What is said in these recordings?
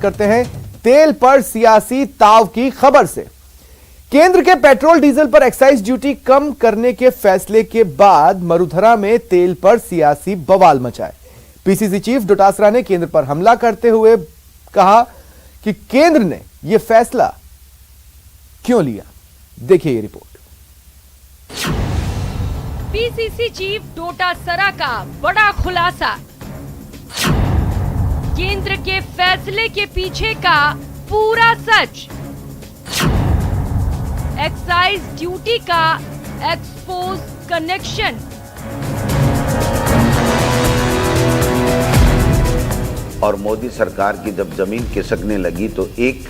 करते हैं तेल पर सियासी ताव की खबर से। केंद्र के पेट्रोल डीजल पर एक्साइज ड्यूटी कम करने के फैसले के बाद मरुधरा में तेल पर सियासी बवाल मचा है। पीसीसी चीफ डोटासरा ने केंद्र पर हमला करते हुए कहा कि केंद्र ने यह फैसला क्यों लिया, देखिए ये रिपोर्ट। पीसीसी चीफ डोटासरा का बड़ा खुलासा, केंद्र के फैसले के पीछे का पूरा सच, एक्साइज ड्यूटी का एक्सपोज कनेक्शन। और मोदी सरकार की जब जमीन खिसकने लगी तो एक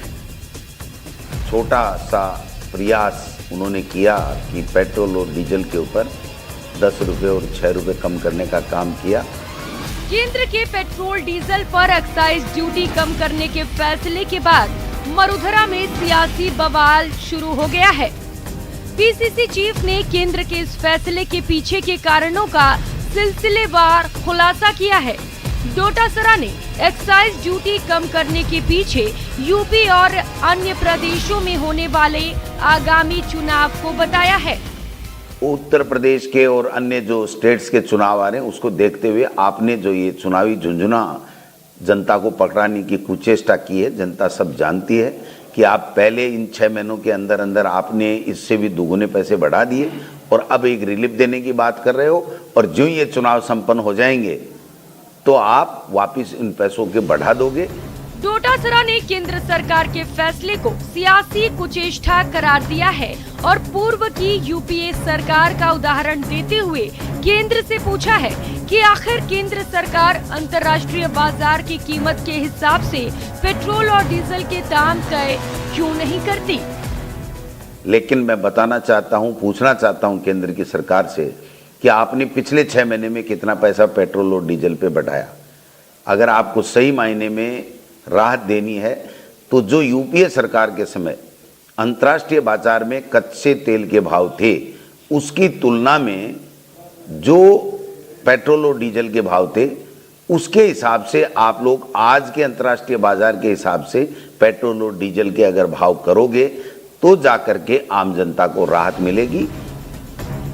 छोटा सा प्रयास उन्होंने किया कि पेट्रोल और डीजल के ऊपर 10 रुपए और 6 रुपए कम करने का काम किया। केंद्र के पेट्रोल डीजल पर एक्साइज ड्यूटी कम करने के फैसले के बाद मरुधरा में सियासी बवाल शुरू हो गया है। पीसीसी चीफ ने केंद्र के इस फैसले के पीछे के कारणों का सिलसिलेवार खुलासा किया है। डोटासरा ने एक्साइज ड्यूटी कम करने के पीछे यूपी और अन्य प्रदेशों में होने वाले आगामी चुनाव को बताया है। उत्तर प्रदेश के और अन्य जो स्टेट्स के चुनाव आ रहे हैं उसको देखते हुए आपने जो ये चुनावी झुंझुना जनता को पकड़ाने की कुचेष्टा की है, जनता सब जानती है कि आप पहले इन 6 महीनों के अंदर अंदर आपने इससे भी दुगुने पैसे बढ़ा दिए और अब एक रिलीफ देने की बात कर रहे हो, और जो ये चुनाव संपन्न हो जाएंगे तो आप वापिस इन पैसों के बढ़ा दोगे। डोटासरा ने केंद्र सरकार के फैसले को सियासी कुचेष्टा करार दिया है और पूर्व की यूपीए सरकार का उदाहरण देते हुए केंद्र से पूछा है कि आखिर केंद्र सरकार अंतर्राष्ट्रीय बाजार की कीमत के हिसाब से पेट्रोल और डीजल के दाम तय क्यों नहीं करती। लेकिन मैं बताना चाहता हूं, पूछना चाहता हूं केंद्र की सरकार से कि आपने पिछले 6 महीने में कितना पैसा पेट्रोल और डीजल पे बढ़ाया। अगर आपको सही मायने में राहत देनी है तो जो यूपीए सरकार के समय अंतर्राष्ट्रीय बाजार में कच्चे तेल के भाव थे उसकी तुलना में जो पेट्रोल और डीजल के भाव थे उसके हिसाब से आप लोग आज के अंतर्राष्ट्रीय बाजार के हिसाब से पेट्रोल और डीजल के अगर भाव करोगे तो जाकर के आम जनता को राहत मिलेगी।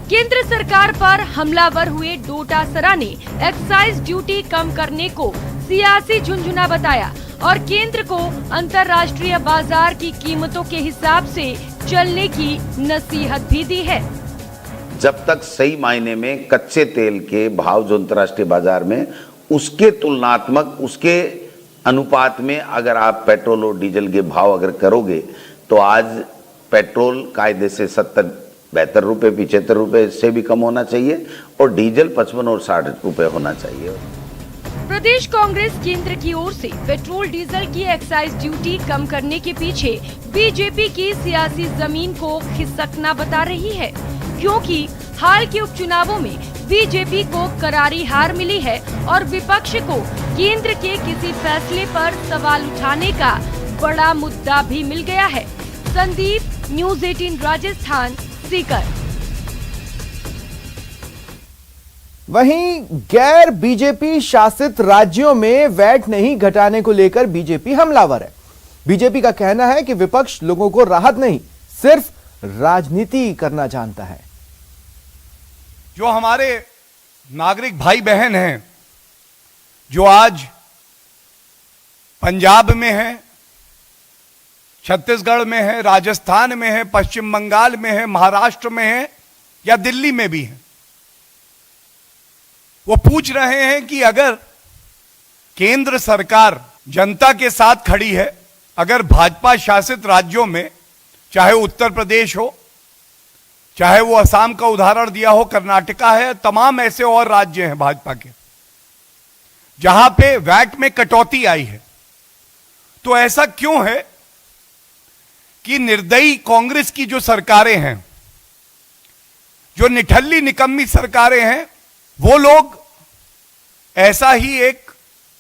केंद्र सरकार पर हमलावर हुए डोटासरा ने एक्साइज ड्यूटी कम करने को सियासी झुंझुना बताया और केंद्र को अंतर्राष्ट्रीय बाजार की कीमतों के हिसाब से चलने की नसीहत भी दी है। जब तक सही मायने में कच्चे तेल के भाव जो अंतर्राष्ट्रीय बाजार में उसके तुलनात्मक उसके अनुपात में अगर आप पेट्रोल और डीजल के भाव अगर करोगे तो आज पेट्रोल कायदे से 70-72 रुपए 75 रुपए से भी कम होना चाहिए और डीजल 55 और 60 रुपए होना चाहिए। प्रदेश कांग्रेस केंद्र की ओर से पेट्रोल डीजल की एक्साइज ड्यूटी कम करने के पीछे बीजेपी की सियासी जमीन को खिसकना बता रही है, क्योंकि हाल के उपचुनावों में बीजेपी को करारी हार मिली है और विपक्ष को केंद्र के किसी फैसले पर सवाल उठाने का बड़ा मुद्दा भी मिल गया है। संदीप, न्यूज़ 18 राजस्थान, सीकर। वहीं गैर बीजेपी शासित राज्यों में वैट नहीं घटाने को लेकर बीजेपी हमलावर है। बीजेपी का कहना है कि विपक्ष लोगों को राहत नहीं सिर्फ राजनीति करना जानता है। जो हमारे नागरिक भाई बहन हैं जो आज पंजाब में हैं, छत्तीसगढ़ में है, राजस्थान में है, पश्चिम बंगाल में है, महाराष्ट्र में है या दिल्ली में भी है, वो पूछ रहे हैं कि अगर केंद्र सरकार जनता के साथ खड़ी है, अगर भाजपा शासित राज्यों में चाहे उत्तर प्रदेश हो, चाहे वो असम का उदाहरण दिया हो, कर्नाटका है, तमाम ऐसे और राज्य हैं भाजपा के जहां पे वैट में कटौती आई है, तो ऐसा क्यों है कि निर्दयी कांग्रेस की जो सरकारें हैं, जो निठल्ली निकम्मी सरकारें हैं, वो लोग ऐसा ही एक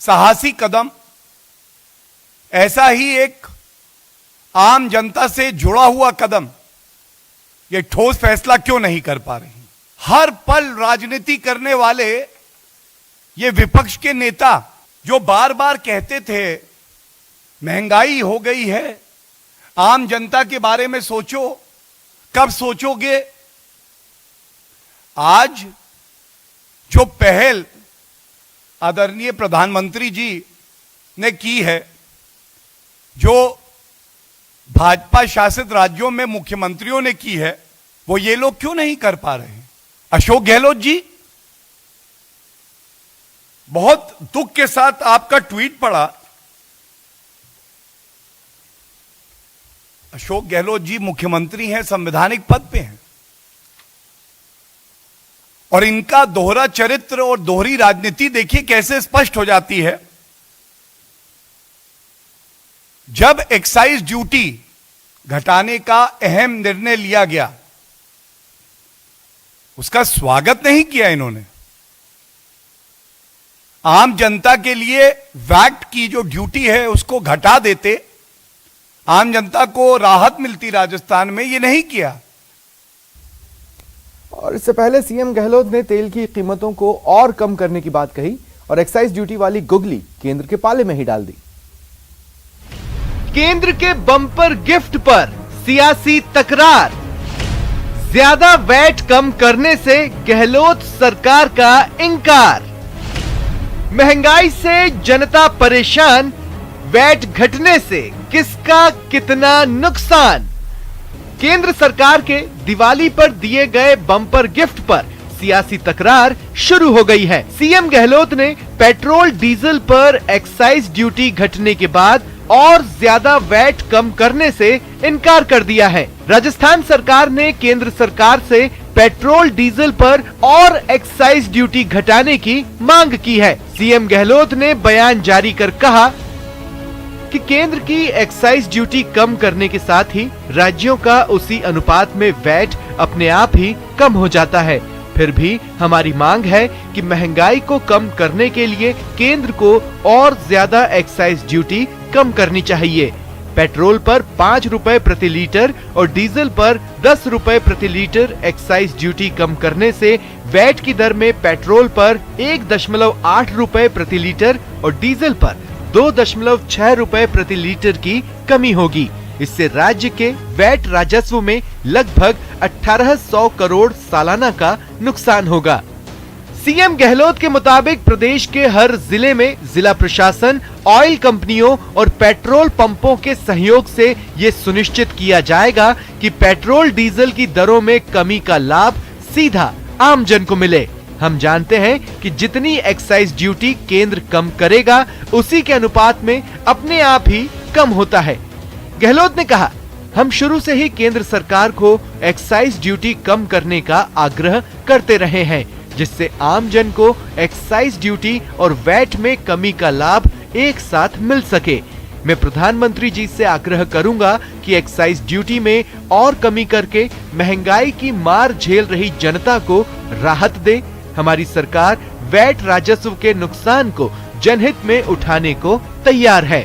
साहसी कदम, ऐसा ही एक आम जनता से जुड़ा हुआ कदम, ये ठोस फैसला क्यों नहीं कर पा रही। हर पल राजनीति करने वाले ये विपक्ष के नेता जो बार बार कहते थे महंगाई हो गई है, आम जनता के बारे में सोचो। कब सोचोगे? आज जो पहल आदरणीय प्रधानमंत्री जी ने की है, जो भाजपा शासित राज्यों में मुख्यमंत्रियों ने की है, वो ये लोग क्यों नहीं कर पा रहे हैं? अशोक गहलोत जी, बहुत दुख के साथ आपका ट्वीट पढ़ा। अशोक गहलोत जी मुख्यमंत्री हैं, संवैधानिक पद पे हैं, और इनका दोहरा चरित्र और दोहरी राजनीति देखिए कैसे स्पष्ट हो जाती है। जब एक्साइज ड्यूटी घटाने का अहम निर्णय लिया गया, उसका स्वागत नहीं किया इन्होंने। आम जनता के लिए वैट की जो ड्यूटी है उसको घटा देते, आम जनता को राहत मिलती राजस्थान में, ये नहीं किया। और इससे पहले सीएम गहलोत ने तेल की कीमतों को और कम करने की बात कही और एक्साइज ड्यूटी वाली गुगली केंद्र के पाले में ही डाल दी। केंद्र के बम्पर गिफ्ट पर सियासी तकरार, ज्यादा वैट कम करने से गहलोत सरकार का इंकार, महंगाई से जनता परेशान, वैट घटने से किसका कितना नुकसान। केंद्र सरकार के दिवाली पर दिए गए बम्पर गिफ्ट पर सियासी तकरार शुरू हो गई है। सीएम गहलोत ने पेट्रोल डीजल पर एक्साइज ड्यूटी घटने के बाद और ज्यादा वैट कम करने से इनकार कर दिया है। राजस्थान सरकार ने केंद्र सरकार से पेट्रोल डीजल पर और एक्साइज ड्यूटी घटाने की मांग की है। सीएम गहलोत ने बयान जारी कर कहा कि केंद्र की एक्साइज ड्यूटी कम करने के साथ ही राज्यों का उसी अनुपात में वैट अपने आप ही कम हो जाता है। फिर भी हमारी मांग है कि महंगाई को कम करने के लिए केंद्र को और ज्यादा एक्साइज ड्यूटी कम करनी चाहिए। पेट्रोल पर 5 रुपए प्रति लीटर और डीजल पर 10 रुपए प्रति लीटर एक्साइज ड्यूटी कम करने से वैट की दर में पेट्रोल पर 1.8 रुपए प्रति लीटर और डीजल पर 2.6 रुपए प्रति लीटर की कमी होगी। इससे राज्य के वैट राजस्व में लगभग 1800 करोड़ सालाना का नुकसान होगा। सीएम गहलोत के मुताबिक प्रदेश के हर जिले में जिला प्रशासन, ऑयल कंपनियों और पेट्रोल पंपों के सहयोग से ये सुनिश्चित किया जाएगा कि पेट्रोल डीजल की दरों में कमी का लाभ सीधा आमजन को मिले। हम जानते हैं कि जितनी एक्साइज ड्यूटी केंद्र कम करेगा, उसी के अनुपात में अपने आप ही कम होता है। गहलोत ने कहा, हम शुरू से ही केंद्र सरकार को एक्साइज ड्यूटी कम करने का आग्रह करते रहे हैं, जिससे आम जन को एक्साइज ड्यूटी और वैट में कमी का लाभ एक साथ मिल सके। मैं प्रधानमंत्री जी से आग्रह करूंगा कि एक्साइज ड्यूटी में और कमी करके महंगाई की मार झेल रही जनता को राहत दे। हमारी सरकार वैट राजस्व के नुकसान को जनहित में उठाने को तैयार है।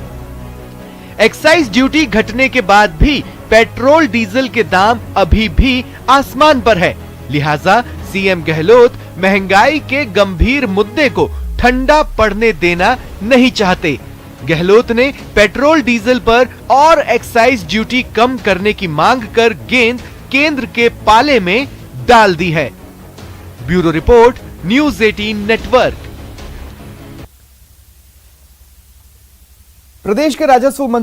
एक्साइज ड्यूटी घटने के बाद भी पेट्रोल डीजल के दाम अभी भी आसमान पर है, लिहाजा सीएम गहलोत महंगाई के गंभीर मुद्दे को ठंडा पड़ने देना नहीं चाहते। गहलोत ने पेट्रोल डीजल पर और एक्साइज ड्यूटी कम करने की मांग कर गेंद केंद्र के पाले में डाल दी है। Bureau report, news 18 network. प्रदेश के राजस्व मंत्री